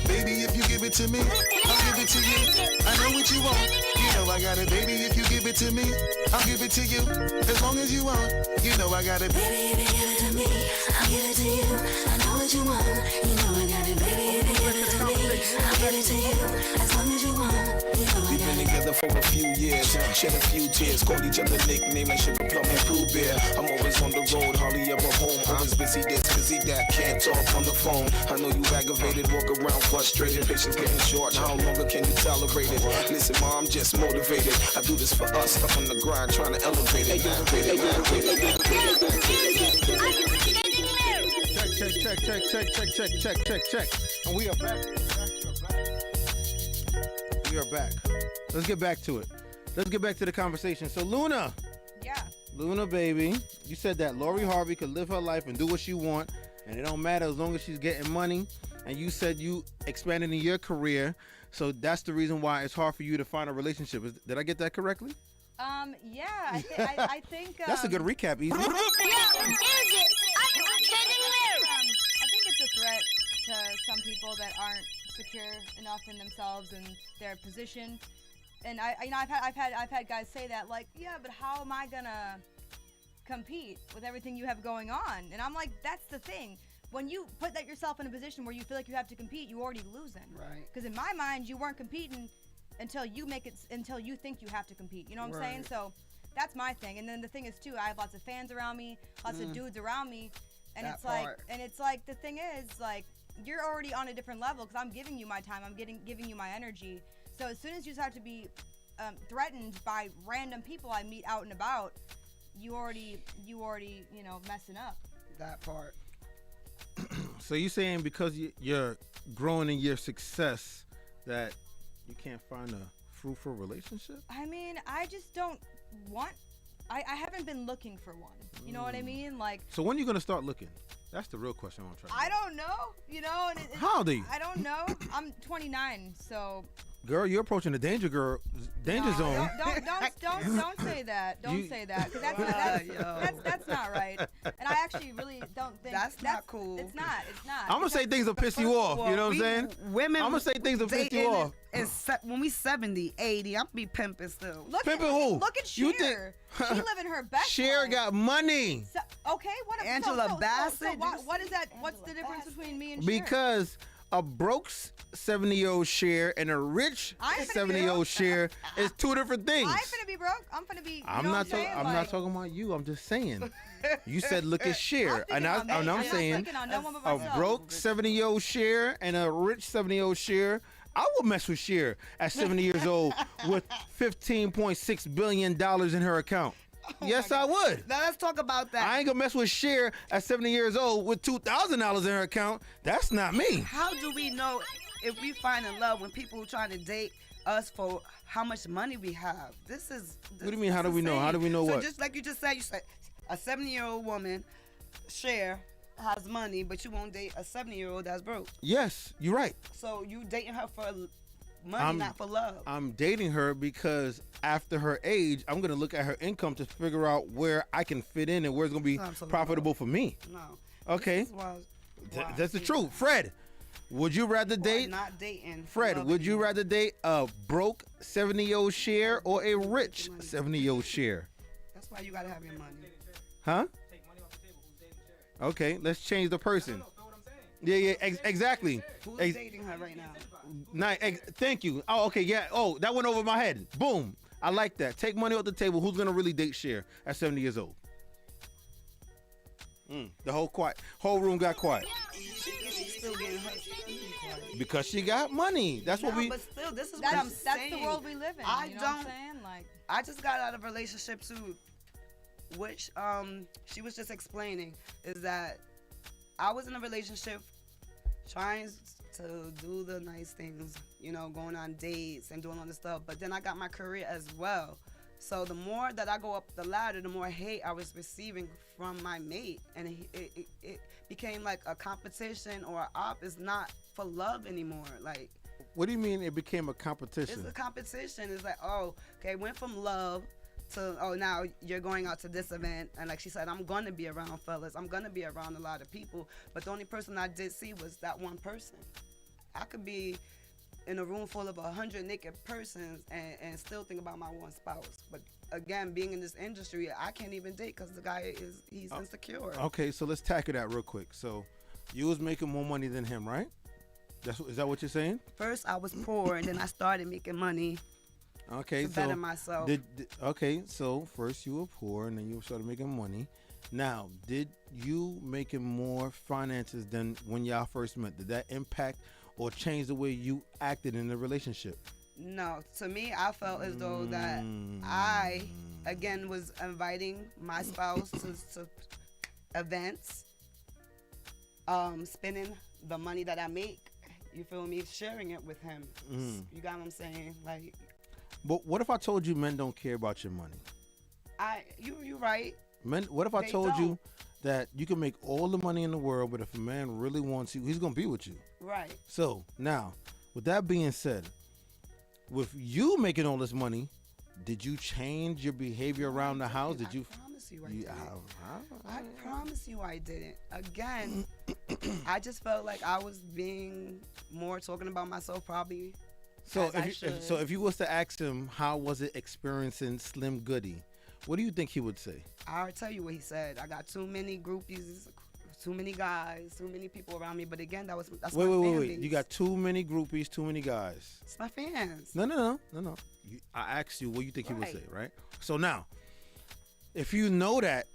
Baby, if you give it to me, I'll give it to you. I know what you want. You know I got it, baby. If you give it to me, I'll give it to you. As long as you want, you know I got it. Baby, if you give it to me, I'll give it to you. I know what you want. You know I got it, baby. If you give it to me, I'll give it to you. As long as you want, you know I got it. We've been together for a few years, shed a few tears, called each other nicknames like Sugar Plum and Blue Bear. I'm always on the road, hardly ever home. Always busy this, busy that, can't talk on the phone. I know you aggravated, walk around frustrated. Patience getting short, how longer can you tolerate it? Listen, ma, I'm just motivated. I do this for us, stuck on the grind, trying to elevate it. Check. And we are back. We are back. Let's get back to it. Let's get back to the conversation. So, Luna. Yeah. Luna, baby, you said that Lori Harvey could live her life and do what she want, and it don't matter as long as she's getting money. And you said you expanded in your career, so that's the reason why it's hard for you to find a relationship. Did I get that correctly? Yeah, I think That's a good recap, Easy. I think it's a threat to some people that aren't secure enough in themselves and their position. And I've had guys say that, like, yeah, but how am I gonna compete with everything you have going on? And I'm like, that's the thing. When you put that yourself in a position where you feel like you have to compete, you already losing. Right. Because in my mind, you weren't competing until you think you have to compete. You know what I'm saying? So that's my thing. And then the thing is too, I have lots of fans around me, lots of dudes around me, and That it's like the thing is, like, you're already on a different level because I'm giving you my time, I'm giving you my energy. So as soon as you start to be threatened by random people I meet out and about, you already messing up. That part. So you saying because you're growing in your success that you can't find a fruitful relationship? I mean, I just don't want. I haven't been looking for one. You know what I mean? Like. So when are you gonna start looking? That's the real question I want to try. I don't know. You know. And How old are you? I don't know. I'm 29, so. Girl, you're approaching the danger zone. Don't say that. Don't say that, because that's not right. And I actually really don't think that's not cool. It's not. I'm gonna say things will piss you off. You know what I'm saying? Women. I'm gonna say things will piss you off. When we 70, 80, I'm gonna be pimping still. Pimping who? Look at Cher. She living her best Cher life. got money. So, okay, what? Angela Bassett. So what is that? What's the difference between me and Cher? Because a broke 70-year-old Cher and a rich 70-year-old Cher is two different things. I ain't finna be broke. I'm finna be. I'm not talking about you. I'm just saying. You said look at Cher, and I'm saying a broke 70-year-old Cher and a rich 70-year-old Cher. I would mess with Cher at 70 years old with $15.6 billion in her account. Yes, I would. Now let's talk about that. I ain't gonna mess with Cher at 70 years old with $2,000 in her account. That's not me. How do we know if we find in love when people are trying to date us for how much money we have? What do you mean? How do we know? How do we know what? So just like you said a 70-year-old woman, Cher, has money, but you won't date a 70-year-old that's broke. Yes, you're right. So you dating her for money, not for love. I'm dating her because after her age, I'm going to look at her income to figure out where I can fit in and where it's going to be profitable for me. No. Okay. That's the truth. Fred, would you rather date? Not dating. Fred, would you rather date a broke 70-year-old Cher or a rich 70-year-old Cher? That's why you got to have your money. Huh? Okay, let's change the person. Yeah, exactly. Who's dating her right now? Thank you. Oh, okay, yeah. Oh, that went over my head. Boom. I like that. Take money off the table. Who's gonna really date Cher at 70 years old? The whole room got quiet. She's still getting her quiet. Because she got money. That's what we. But still, this is what I'm saying. That's the world we live in. You know what I'm saying? Like, I just got out of a relationship too, which she was just explaining is that I was in a relationship trying to do the nice things, you know, going on dates and doing all this stuff. But then I got my career as well. So the more that I go up the ladder, the more hate I was receiving from my mate, and it became like a competition or an op. It's not for love anymore. Like, What do you mean it became a competition? it's a competition. It's like, oh, okay, went from love to, oh, now you're going out to this event, and like she said, I'm gonna be around fellas. I'm gonna be around a lot of people, but the only person I did see was that one person. I could be in a room full of 100 naked persons and still think about my one spouse. But again, being in this industry, I can't even date because the guy he's insecure. Okay, so let's tackle that real quick. So you was making more money than him, right? Is that what you're saying? First, I was poor, and then I started making money Okay, to better myself. Okay, so first you were poor, and then you started making money. Now, did you making more finances than when y'all first met? Did that impact or change the way you acted in the relationship? No, to me, I felt as though that I, again, was inviting my spouse to events, spending the money that I make, you feel me, sharing it with him. You got what I'm saying? Like, But what if I told you men don't care about your money? you right. Men, what if I They told you don't. that you can make all the money in the world, but if a man really wants you, he's gonna be with you? Right. So now, with that being said, with you making all this money, did you change your behavior around the house? Did you? I promise you I didn't. I promise you I didn't. Again, I just felt like I was being more talking about myself probably. So as I if you was to ask him how was it experiencing Slim Goody, what do you think he would say? I'll tell you what he said. I got too many groupies, too many guys, too many people around me. But again, that's my fan Wait. base. You got too many groupies, too many guys. It's my fans. No. I asked you what you think he would Right. say, right? So now, if you know that,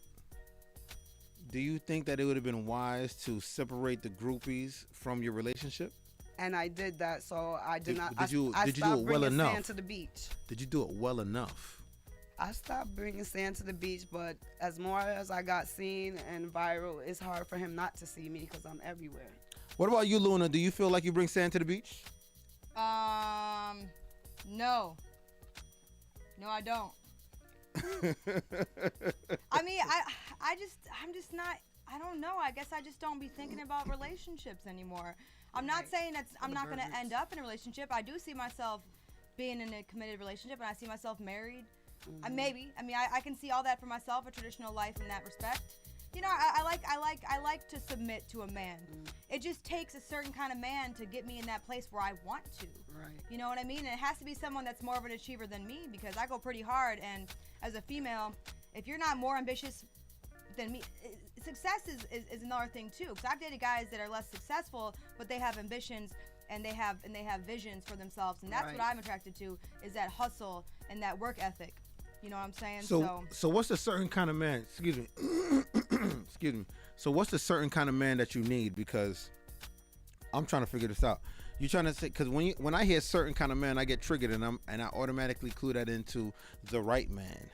do you think that it would have been wise to separate the groupies from your relationship? And I did that, so I did not. Did you I do it stopped well bringing enough? sand to the beach. Did you do it well enough? I stopped bringing sand to the beach, but as more as I got seen and viral, it's hard for him not to see me because I'm everywhere. What about you, Luna? Do you feel like you bring sand to the beach? No. No, I don't. I mean, I'm just not, I don't know. I guess I just don't be thinking about relationships anymore. I'm not saying I'm not going to end up in a relationship. I do see myself being in a committed relationship, and I see myself married. Maybe. I mean, I can see all that for myself, a traditional life in that respect. You know, I like to submit to a man. It just takes a certain kind of man to get me in that place where I want to. Right. You know what I mean? And it has to be someone that's more of an achiever than me, because I go pretty hard, and as a female, if you're not more ambitious than me, success is another thing too. Because I've dated guys that are less successful, but they have ambitions and they have visions for themselves, and that's Right. what I'm attracted to, is that hustle and that work ethic. You know what I'm saying? So what's the certain kind of man? Excuse me. Excuse me. So what's the certain kind of man that you need? Because I'm trying to figure this out. You're trying to say, because when I hear certain kind of man, I get triggered and I automatically clue that into the right man.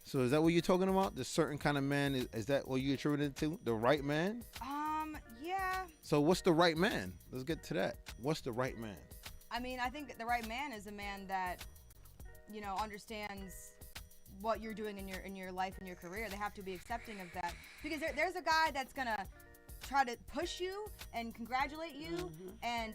So is that what you're talking about? The certain kind of man, is that what you attributed it to? The right man? Yeah. So what's the right man? Let's get to that. What's the right man? I mean, I think that the right man is a man that, you know, understands what you're doing in your life and your career. They have to be accepting of that, because there's a guy that's gonna try to push you and congratulate you, and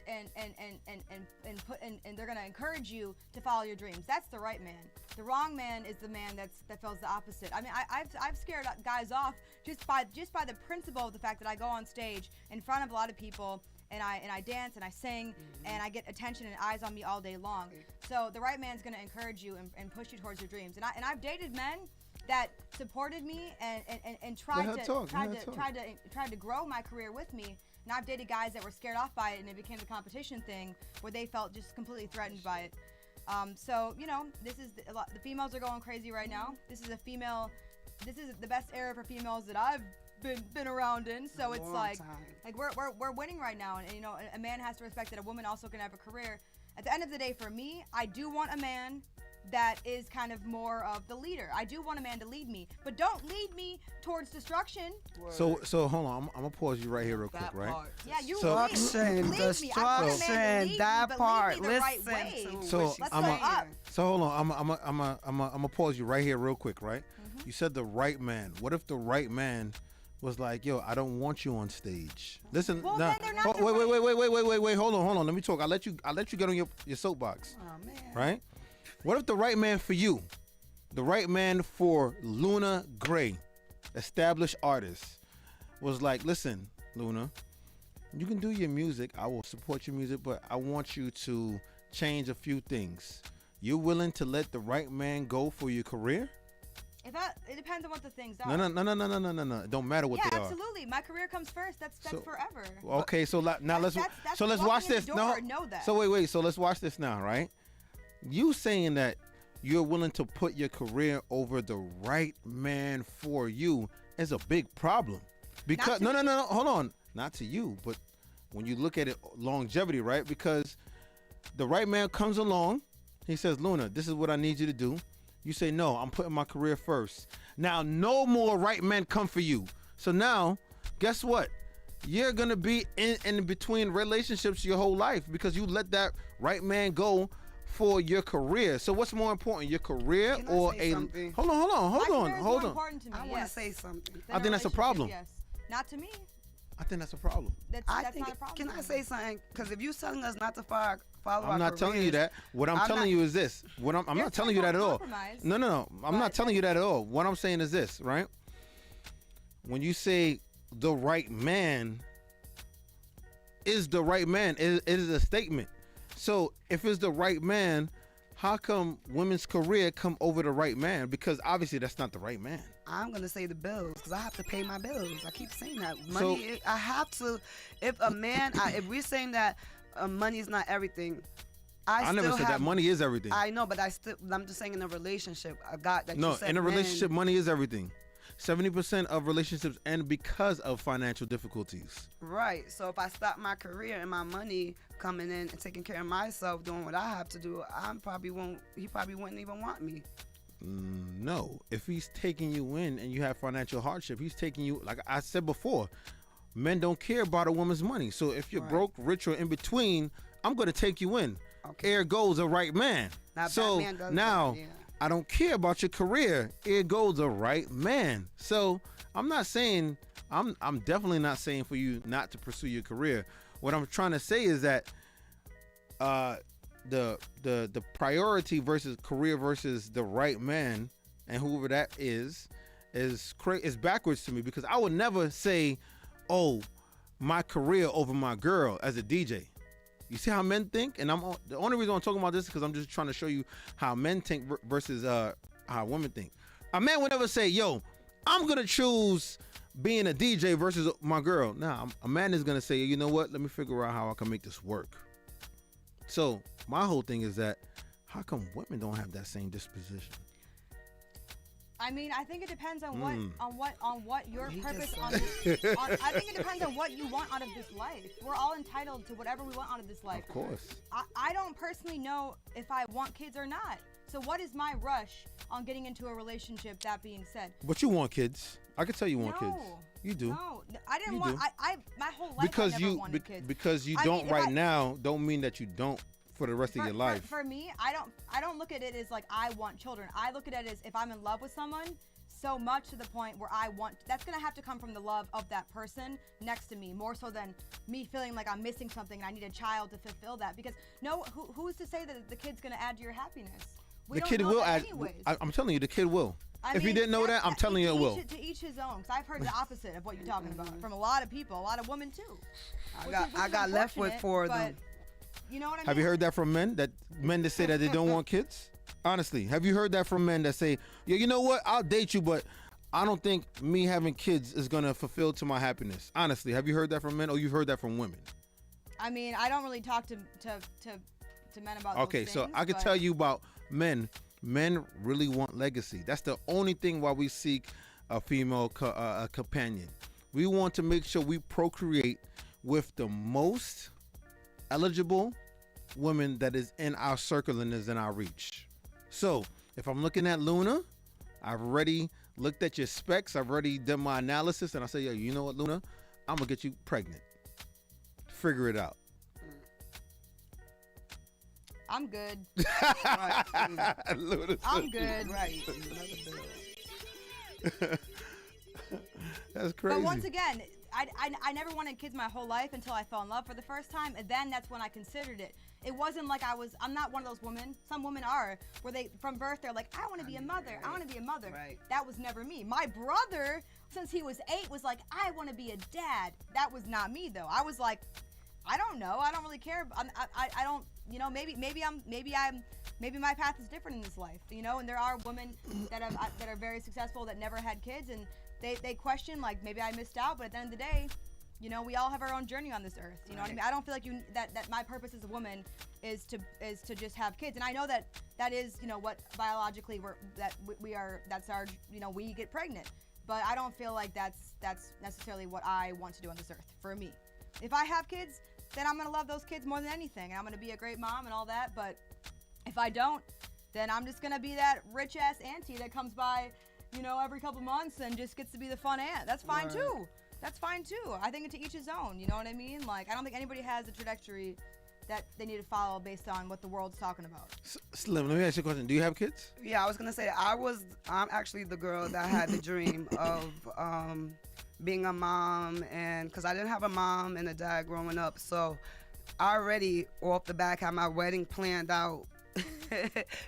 they're gonna encourage you to follow your dreams. That's the right man. The wrong man is the man that feels the opposite. I mean, I've scared guys off just by the principle of the fact that I go on stage in front of a lot of people, and I dance and I sing, and I get attention and eyes on me all day long. So the right man's gonna encourage you and push you towards your dreams. And I've dated men that supported me and tried to grow my career with me. And I've dated guys that were scared off by it, and it became the competition thing where they felt just completely threatened by it. So you know, this is the females are going crazy right now. This is the best era for females that I've been around in. So it's like we're winning right now, and you know, a man has to respect that a woman also can have a career. At the end of the day, for me, I do want a man that is kind of more of the leader. I do want a man to lead me, but don't lead me towards destruction. So hold on. I'm gonna pause you right here real quick, right? Yeah, you So- lead Destruction, me. I want a man to lead me, that but part. lead me the right Listen way. to So Let's I'm go up. so hold on. I'm gonna pause you right here real quick, right? You said the right man. What if the right man was like, yo, I don't want you on stage. Listen, Well, now, then they're not wait, the wait, hold on. Let me talk. I'll let you get on your soapbox. Oh man. Right? What if the right man for you, the right man for Luna Gray, established artist, was like, listen, Luna, you can do your music. I will support your music, but I want you to change a few things. You willing to let the right man go for your career? It depends on what the things are. No. It don't matter what Yeah, they are. absolutely. My career comes first. That's So- forever. Okay, so now let's that's so let's walking watch in the this. door, know that. So wait. So let's watch this now, right? You saying that you're willing to put your career over the right man for you is a big problem. Because no, hold on. Not to you, but when you look at it longevity, right? Because the right man comes along, he says, Luna, this is what I need you to do. You say, no, I'm putting my career first. Now, no more right men come for you. So now, guess what? You're going to be in between relationships your whole life because you let that right man go for your career. So what's more important, your career Can I or say a... something? Hold My career is on. more important to me. I want to say something. Than I think that's a relationship, problem. Yes. Not to me. I think that's a problem. That's I think. not a problem. Can to I me. say something? Because if you're telling us not to follow I'm our not telling you careers, that. What I'm telling not- you is this. I'm There's not telling you no that at all. compromise, No. I'm not telling you that at all. What I'm saying is this, right? When you say the right man is the right man, it is a statement. So if it's the right man, how come women's career come over the right man? Because obviously that's not the right man. I'm gonna say the bills because I have to pay my bills. I keep saying that money. I have to. If a man, if we're saying that money is not everything, I never still said that have- money is everything. I know, but I'm just saying in a relationship, I got that. No, you said in a men- relationship, money is everything. 70% of relationships end because of financial difficulties. Right. So if I stop my career and my money coming in and taking care of myself, doing what I have to do, he probably wouldn't even want me. No, if he's taking you in and you have financial hardship, he's taking you, like I said before, men don't care about a woman's money. So if you're Right. broke, rich, or in between, I'm going to take you in. Okay. There goes a right man. Now, So Batman does now, that, yeah. I don't care about your career. Here goes a right man. So I'm not saying, I'm definitely not saying for you not to pursue your career. What I'm trying to say is that the priority versus career versus the right man and whoever that is backwards to me, because I would never say, oh, my career over my girl as a DJ. You see how men think? And the only reason I'm talking about this is because I'm just trying to show you how men think versus how women think. A man would never say, yo, I'm going to choose being a DJ versus my girl. Nah, a man is going to say, you know what? Let me figure out how I can make this work. So my whole thing is that how come women don't have that same disposition? I mean, I think it depends on what your He purpose just on said this. I think it depends on what you want out of this life. We're all entitled to whatever we want out of this life. Of course. I don't personally know if I want kids or not. So what is my rush on getting into a relationship? That being said, But you want kids. I can tell you want kids. No. You do. No, I didn't You want. do. I my whole life Because I never you wanted kids. because you I don't mean, if right I- now don't mean that you don't for the rest of your life. For me, I don't look at it as like I want children. I look at it as if I'm in love with someone so much to the point where that's gonna have to come from the love of that person next to me, more so than me feeling like I'm missing something and I need a child to fulfill that. Because who's to say that the kid's gonna add to your happiness? We The don't kid know will that add. anyways. I'm telling you, the kid will. If you mean, didn't know that's- that, I'm telling you it will. To each his own. Because I've heard the opposite of what you're talking about from a lot of people, a lot of women too. I Which is got left with unfortunate, four of but them. You know what I mean? Have you heard that from men that say that they don't want kids? Honestly, have you heard that from men that say, yeah, you know what? I'll date you, but I don't think me having kids is gonna fulfill to my happiness. Honestly, have you heard that from men, or you've heard that from women? I mean, I don't really talk to men about Okay, those so things, I can but tell you about men. Men really want legacy. That's the only thing why we seek a female a companion. We want to make sure we procreate with the most eligible women that is in our circle and is in our reach. So if I'm looking at Luna, I've already looked at your specs. I've already done my analysis, and I say, yo, you know what, Luna? I'm gonna get you pregnant. Figure it out. I'm good. Luna I'm good. Right. That's crazy. But once again, I never wanted kids my whole life until I fell in love for the first time, and then that's when I considered it. It wasn't like I'm not one of those women. Some women are, where they, from birth, they're like, I want to be a mother. I want to be a mother. Right. That was never me. My brother, since he was 8, was like, I want to be a dad. That was not me, though. I was like, I don't know. I don't really care. I don't, you know, maybe my path is different in this life, you know, and there are women that are very successful that never had kids, and they question, like, maybe I missed out, but at the end of the day, you know, we all have our own journey on this earth. You know what I mean? I don't feel like that my purpose as a woman is to just have kids. And I know that is, you know, what biologically that's our, you know, we get pregnant. But I don't feel like that's necessarily what I want to do on this earth for me. If I have kids, then I'm going to love those kids more than anything. And I'm going to be a great mom and all that. But if I don't, then I'm just going to be that rich ass auntie that comes by, you know, every couple months and just gets to be the fun aunt. That's fine too. That's fine too. I think to each his own, you know what I mean? Like, I don't think anybody has a trajectory that they need to follow based on what the world's talking about. Slim, let me ask you a question. Do you have kids? Yeah, I was gonna say I'm actually the girl that had the dream of being a mom, and because I didn't have a mom and a dad growing up, so I already off the back had my wedding planned out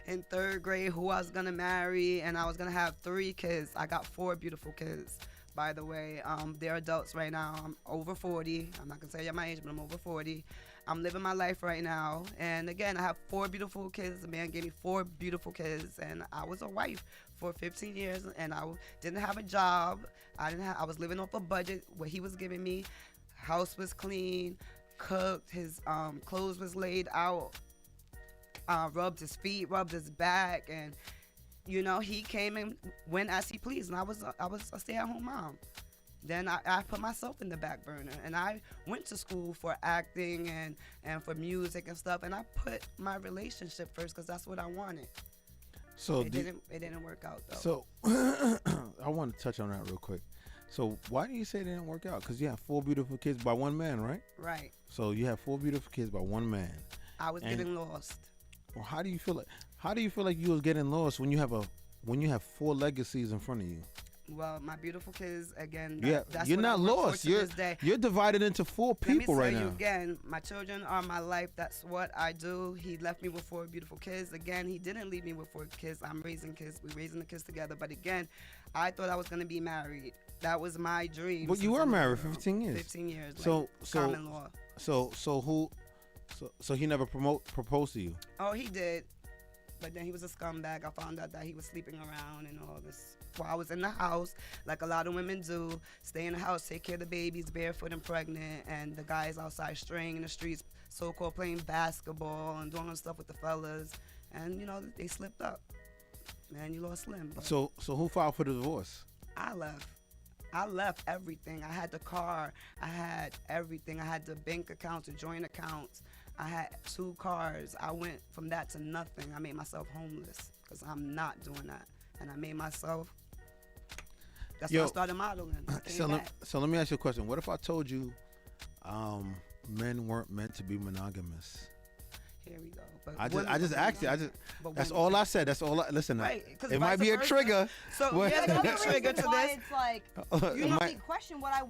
in 3rd grade, who I was gonna marry, and I was gonna have 3 kids. I got 4 beautiful kids, by the way. They're adults right now. I'm over 40. I'm not gonna say my age, but I'm over 40. I'm living my life right now, and again, I have 4 beautiful kids. The man gave me 4 beautiful kids, and I was a wife for 15 years, and I didn't have a job. I was living off a budget. What he was giving me, house was clean, cooked, his clothes was laid out, rubbed his feet, rubbed his back, and you know, he came and went as he pleased, and I was a stay-at-home mom. Then I put myself in the back burner, and I went to school for acting and for music and stuff, and I put my relationship first because that's what I wanted. So it didn't work out though. So I want to touch on that real quick. So why do you say it didn't work out? Because you have 4 beautiful kids by one man, right? Right. So you have 4 beautiful kids by one man. I was getting lost. Well, how do you feel like you was getting lost when you have 4 legacies in front of you? Well, my beautiful kids, again, that's you're what not I work lost. for to this day. You're divided into 4 people right now. Let me tell you again, my children are my life. That's what I do. He left me with 4 beautiful kids. Again, he didn't leave me with 4 kids. I'm raising kids. We're raising the kids together. But again, I thought I was going to be married. That was my dream. But you were married for 15 years. 15 years. So common law. So he never proposed to you? Oh, he did. But then he was a scumbag. I found out that he was sleeping around and all this. While I was in the house, like a lot of women do, stay in the house, take care of the babies, barefoot and pregnant, and the guys outside straying in the streets, so-called playing basketball and doing stuff with the fellas. And, you know, they slipped up. Man, you lost Slim. But So who filed for the divorce? I left everything. I had the car. I had everything. I had the bank accounts, the joint accounts. I had 2 cars. I went from that to nothing. I made myself homeless because I'm not doing that. And I made myself. That's why I started modeling. So let me ask you a question. What if I told you men weren't meant to be monogamous? Here we go. But I just asked you. That's all I said. That's all. Listen, right, it might be a trigger. So yeah, there'll be a trigger to this. It's like, you don't question what I